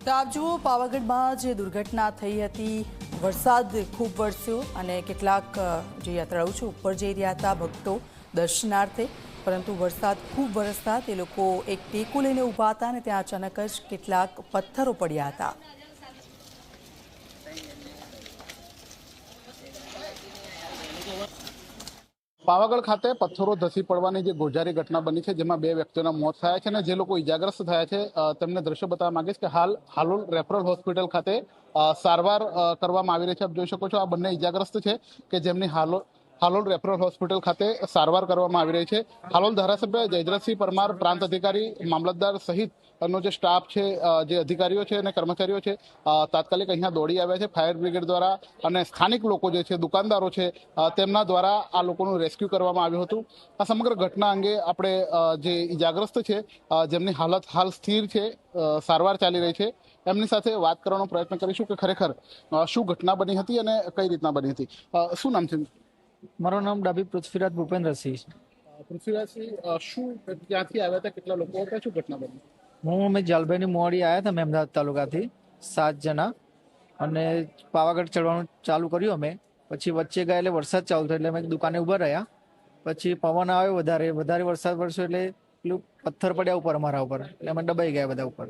તો આપ જુઓ પાવાગઢમાં જે દુર્ઘટના થઈ હતી, વરસાદ ખૂબ વરસ્યો અને કેટલાક જે યાત્રાળુઓ છે ઉપર જઈ રહ્યા હતા ભક્તો દર્શનાર્થે, પરંતુ વરસાદ ખૂબ વરસતા તે લોકો એક ટેકુ લઈને ઊભા હતા અને ત્યાં અચાનક જ કેટલાક પથ્થરો પડ્યા હતા. પાવાગઢ ખાતે પથ્થરો ધસી પડવાની જે ગોઝારી ઘટના બની છે, જેમાં 2 વ્યક્તિઓના મોત થયા છે અને જે લોકો ઇજાગ્રસ્ત થયા છે તેમને દ્રશ્ય બતાવવા માંગીશ કે હાલ હાલોલ રેફરલ હોસ્પિટલ ખાતે સારવાર કરવામાં આવી રહી છે. આપ જોઈ શકો છો આ બંને ઇજાગ્રસ્ત છે કે જેમની હાલોલ રેફરલ હોસ્પિટલ ખાતે સારવાર કરવામાં આવી રહી છે. હાલોલ ધારાસભ્ય જયદ્રથસિંહ પરમાર, પ્રાંત અધિકારી, મામલતદાર સહિતનો જે સ્ટાફ છે, જે અધિકારીઓ છે અને કર્મચારીઓ છે, તાત્કાલિક અહીંયા દોડી આવ્યા છે. ફાયર બ્રિગેડ દ્વારા અને સ્થાનિક લોકો જે છે, દુકાનદારો છે, તેમના દ્વારા આ લોકોનું રેસ્ક્યુ કરવામાં આવ્યું હતું. આ સમગ્ર ઘટના અંગે આપણે જે ઇજાગ્રસ્ત છે, જેમની હાલત હાલ સ્થિર છે, સારવાર ચાલી રહી છે, એમની સાથે વાત કરવાનો પ્રયત્ન કરીશું કે ખરેખર શું ઘટના બની હતી અને કઈ રીતના બની હતી. શું નામ છે? મારું નામ ડાભી પૃથ્વીરાજ ભૂપેન્દ્રસિંહ. પૃથ્વીરાજસિંહ, શું ક્યાંથી આવ્યા હતા, કેટલા લોકો હતા, શું ઘટના બની? અમે જાલભાઈની મોડી આવ્યા હતા અમદાવાદ તાલુકાથી 7 જણા, અને પાવાગઢ ચડવાનું ચાલુ કર્યું અમે. પછી વચ્ચે ગયા એટલે વરસાદ ચાલુ થયો એટલે અમે દુકાને ઊભા રહ્યા. પછી પવન આવ્યો વધારે વરસાદ વરસ્યો એટલે પેલું પથ્થર પડ્યા ઉપર અમારા ઉપર, એટલે અમે દબાઈ ગયા બધા ઉપર.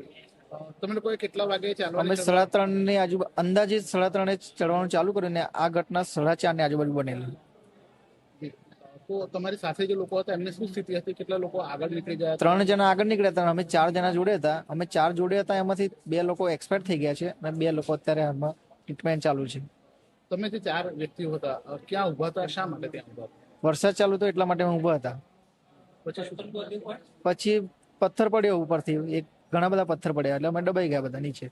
તમે લોકોએ કેટલા વાગે અમે 3:30 ની આજુબાજુ, અંદાજિત 3:30 ચડવાનું ચાલુ કર્યું ને આ ઘટના 4:30 ની આજુબાજુ બનેલી. તો તમારી સાથે જે લોકો હતા એમની શું સ્થિતિ હતી? કેટલા લોકો આગળ નીકળી ગયા? 3 જણા આગળ નીકળ્યા હતા, અમે 4 જણા જોડે હતા. અમે 4 જોડે હતા, એમાંથી 2 લોકો એક્સપાયર થઈ ગયા છે અને 2 લોકો અત્યારે હાલમાં ટ્રીટમેન્ટ ચાલુ છે. તમે જે 4 વ્યક્તિઓ હતા ક્યાં ઉભા હતા, શા માટે ત્યાં ઉભા હતા? વરસાદ ચાલુ હતો એટલા માટે ઊભા હતા. પછી પથ્થર પડ્યો ઉપરથી, ઘણા બધા પથ્થર પડ્યા એટલે અમે દબાઈ ગયા બધા નીચે.